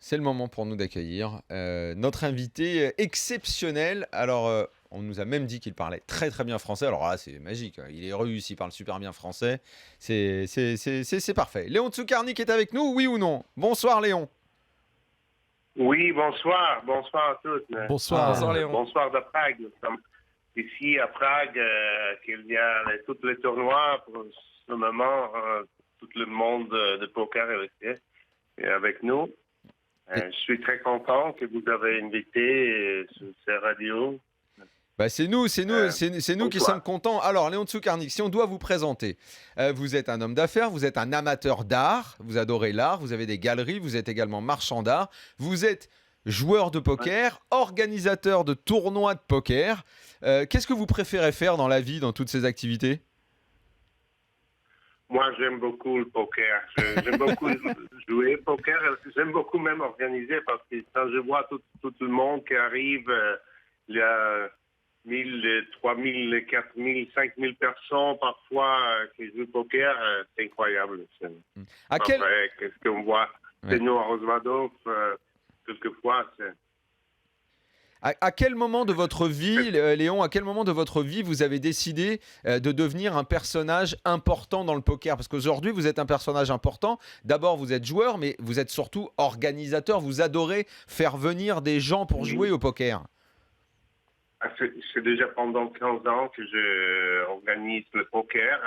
C'est le moment pour nous d'accueillir notre invité exceptionnel. Alors, on nous a même dit qu'il parlait très très bien français. Alors là, c'est magique, hein. Il est russe, il parle super bien français. C'est parfait. Léon Tsoukarnik est avec nous, oui ou non? Bonsoir Léon. Oui, bonsoir. Bonsoir à tous. Bonsoir. Bonsoir, Léon. Bonsoir de Prague. Nous sommes ici à Prague, qu'il y a tous les tournois. Pour ce moment, tout le monde de poker est avec nous. Je suis très content que vous avez invité sur ces radios. Bah c'est nous qui sommes contents. Alors, Léon Tsoukarnik, si on doit vous présenter, vous êtes un homme d'affaires, vous êtes un amateur d'art, vous adorez l'art, vous avez des galeries, vous êtes également marchand d'art, vous êtes joueur de poker, organisateur de tournois de poker. Qu'est-ce que vous préférez faire dans la vie, dans toutes ces activités? Moi, j'aime beaucoup le poker. J'aime beaucoup jouer au poker. J'aime beaucoup même organiser parce que quand je vois tout le monde qui arrive, il y a 1000, 3000, 4000, 5000 personnes parfois qui jouent au poker. C'est incroyable. À quel... Après, qu'est-ce qu'on voit? C'est nous à Rosvadov, quelquefois, c'est... À quel moment de votre vie, Léon, à quel moment de votre vie vous avez décidé de devenir un personnage important dans le poker? Parce qu'aujourd'hui, vous êtes un personnage important. D'abord, vous êtes joueur, mais vous êtes surtout organisateur. Vous adorez faire venir des gens pour jouer au poker. C'est déjà pendant 15 ans que je organise le poker.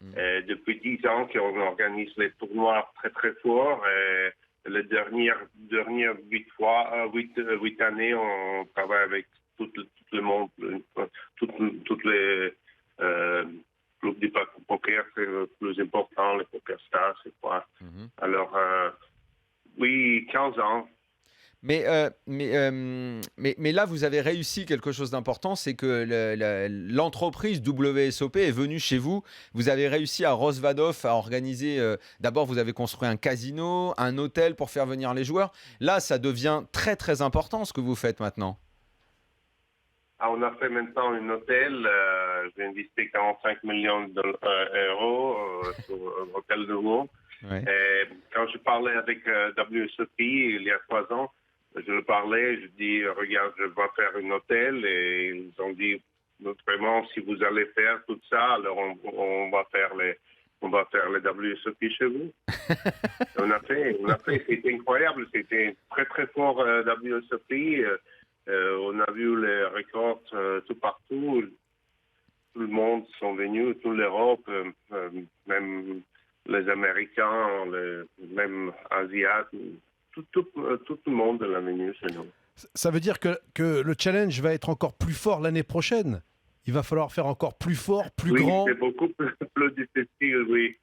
Depuis 10 ans qu'on organise les tournois très très forts. Les dernières 8 années, on travaille avec tout le monde, toutes les clubs du poker, c'est le plus important, les Poker Stars, c'est quoi. Alors, oui, 15 ans. Mais là, vous avez réussi quelque chose d'important, c'est que l'entreprise WSOP est venue chez vous. Vous avez réussi à Rosvadov à organiser, d'abord vous avez construit un casino, un hôtel pour faire venir les joueurs. Là, ça devient très très important ce que vous faites maintenant. On a fait maintenant un hôtel, j'ai investi 45 millions d'euros sur un hôtel nouveau. Ouais. Quand je parlais avec WSOP il y a 3 ans, je le parlais, je dis, regarde, je vais faire un hôtel, et ils ont dit, vraiment, si vous allez faire tout ça, alors on va faire les WSOP chez vous. on a fait, c'était incroyable, c'était très très fort WSOP. On a vu les records tout partout, tout le monde sont venus, toute l'Europe, même les Américains, même Asiates. Tout le monde l'a venu chez nous. Ça veut dire que le challenge va être encore plus fort l'année prochaine. Il va falloir faire encore plus fort, plus grand. Oui, c'est beaucoup plus difficile, oui.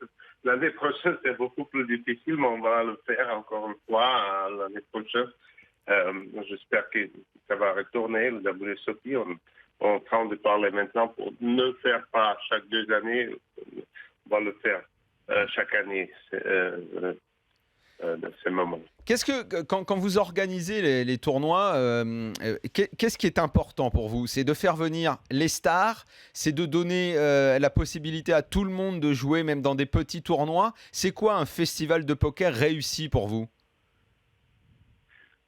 L'année prochaine, c'est beaucoup plus difficile, mais on va le faire encore une fois l'année prochaine. J'espère que ça va retourner, le WSOP. On est en train de parler maintenant pour ne le faire pas chaque 2 années. On va le faire chaque année. Dans ces moments. Qu'est-ce que, quand vous organisez les tournois, qu'est-ce qui est important pour vous? C'est de faire venir les stars, c'est de donner la possibilité à tout le monde de jouer, même dans des petits tournois. C'est quoi un festival de poker réussi pour vous?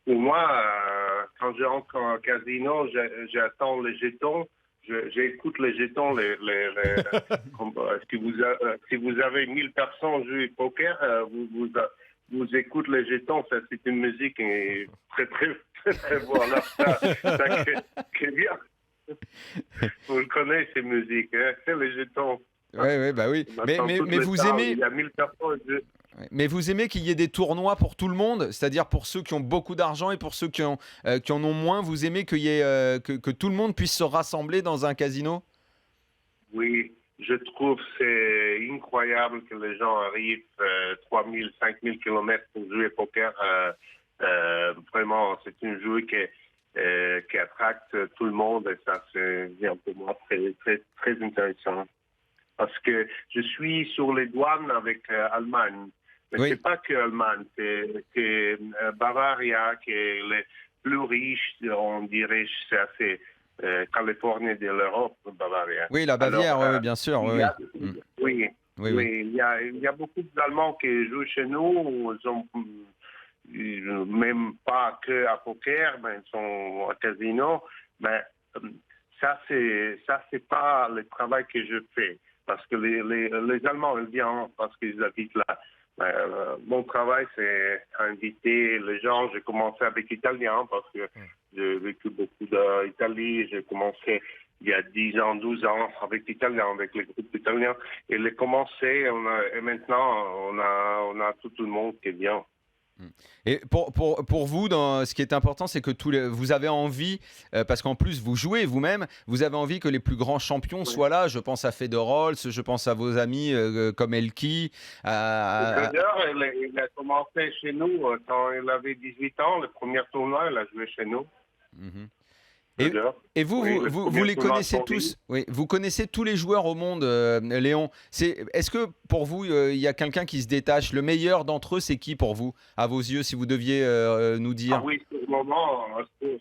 Pour moi, quand je rentre en casino, j'attends les jetons. J'écoute les jetons. Si vous avez 1000 personnes jouer au poker, vous écoutez les jetons, ça c'est une musique très très très très voilà, ça crée bien. Vous le connaissez ces musiques, hein, c'est les jetons. Oui, bah oui. Mais vous aimez. Il y a 1000 personnes. Mais vous aimez qu'il y ait des tournois pour tout le monde, c'est-à-dire pour ceux qui ont beaucoup d'argent et pour ceux qui en ont moins. Vous aimez qu'il y ait que tout le monde puisse se rassembler dans un casino? Oui. Je trouve que c'est incroyable que les gens arrivent 3000, 5000 kilomètres pour jouer au poker. Vraiment, c'est un jeu qui attracte tout le monde et ça, c'est pour moi très, très, très intéressant. Parce que je suis sur les douanes avec Allemagne. Mais Oui. c'est pas que Allemagne, c'est Bavaria qui est les plus riches, on dirait, c'est assez... Californie de l'Europe, Bavaria. Oui, la Bavière, oui, bien sûr. Oui, il y a beaucoup d'Allemands qui jouent chez nous. même pas que à poker, mais ils sont à casino. Mais ça, c'est pas le travail que je fais. Parce que les Allemands, ils viennent parce qu'ils habitent là. Mon travail, c'est inviter les gens. J'ai commencé avec l'Italien parce que j'ai vécu beaucoup d'Italie. J'ai commencé il y a 10 ans, 12 ans avec l'Italien, avec les groupes italiens. Et les commencé, et maintenant, on a tout le monde qui est bien. Et pour vous, ce qui est important, c'est que vous avez envie, parce qu'en plus vous jouez vous-même, vous avez envie que les plus grands champions soient là. Je pense à Federer, je pense à vos amis comme Elki. Federer, il a commencé chez nous quand il avait 18 ans. Le premier tournoi, il a joué chez nous. Et vous les connaissez tous. Oui, vous connaissez tous les joueurs au monde, Léon. Est-ce que pour vous, il y a quelqu'un qui se détache? Le meilleur d'entre eux, c'est qui pour vous, à vos yeux, si vous deviez nous dire? Ah oui,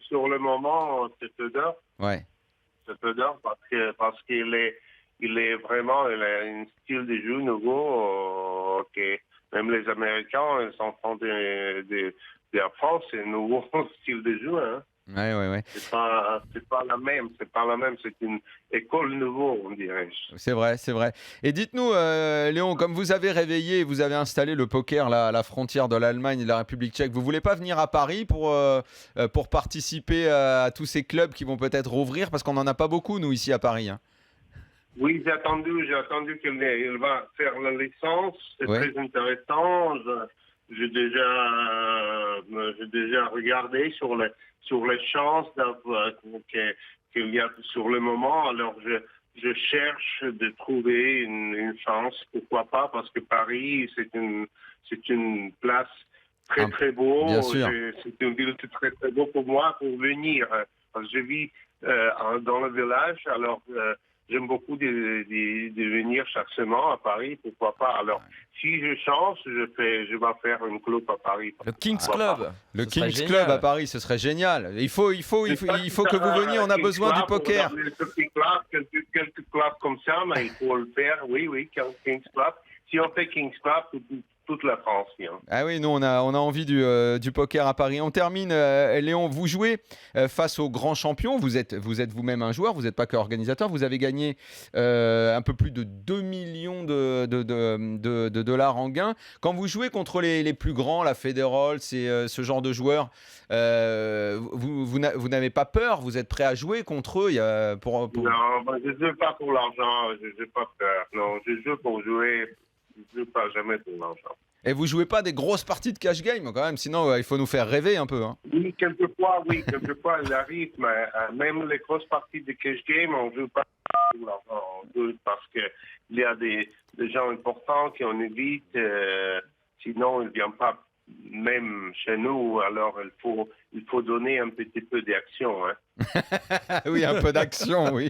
sur le moment, c'est Federer. Ouais. C'est Federer parce qu'il est vraiment, il a un style de jeu nouveau. Même les Américains, ils sont en train de apprendre ce nouveau style de jeu. Hein. Ouais. C'est pas la même, c'est une école nouveau, on dirait. C'est vrai. Et dites-nous, Léon, comme vous avez réveillé, vous avez installé le poker là, à la frontière de l'Allemagne et de la République tchèque, vous voulez pas venir à Paris pour participer à tous ces clubs qui vont peut-être rouvrir, parce qu'on en a pas beaucoup nous ici à Paris. Hein. Oui, j'ai attendu qu'il va faire la licence, c'est très intéressant. J'ai déjà regardé sur les chances qu'il y a sur le moment. Alors, je cherche de trouver une chance. Pourquoi pas? Parce que Paris, c'est une place très, très beau. Bien sûr. C'est une ville très, très beau pour moi pour venir. Parce que je vis dans le village. Alors, j'aime beaucoup de venir chaque semaine à Paris, pourquoi pas. Alors, si je change, je vais faire un club à Paris. Le Kings Club. Le Kings Club à Paris, ce serait génial. Il faut que vous veniez, on a besoin du poker. Quelques clubs comme ça, mais il faut le faire. Oui, Kings Club. Si on fait Kings Club, toute la France vient. Ah oui, nous on a envie du poker à Paris. On termine, Léon, vous jouez face aux grands champions, vous êtes vous-même un joueur, vous n'êtes pas qu'organisateur, vous avez gagné un peu plus de 2 millions de dollars en gains. Quand vous jouez contre les plus grands, la Federer, ce genre de joueurs, vous n'avez pas peur, vous êtes prêt à jouer contre eux Non, je ne joue pas pour l'argent, je n'ai pas peur. Non, je joue pour jouer. Je ne joue pas jamais pour l'argent. Et vous jouez pas des grosses parties de cash game quand même, sinon il faut nous faire rêver un peu. Hein. Oui, quelquefois il arrive, mais même les grosses parties de cash game, on ne joue pas pour l'argent. On joue parce qu'il y a des gens importants qui on évite, sinon ils ne viennent pas même chez nous, alors il faut donner un petit peu d'action. Hein. Oui, un peu d'action, oui.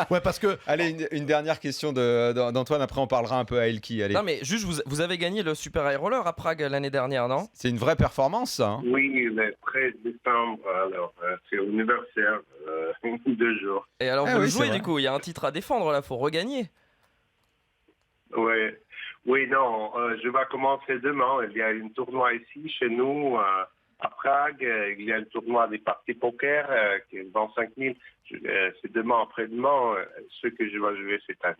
Ouais, parce que... Allez, une dernière question d'Antoine, après on parlera un peu à Elki. Allez. Non mais juste, vous avez gagné le Super High Roller à Prague l'année dernière, non? C'est une vraie performance, ça. Hein. Oui, le 13 décembre, alors c'est anniversaire, 2 jours. Et alors vous jouez du coup, il y a un titre à défendre là, faut regagner. Oui, non, je vais commencer demain. Il y a un tournoi ici, chez nous, à Prague. Il y a un tournoi des parties poker qui est 25 000. C'est demain après-demain ce que je vais jouer cette année.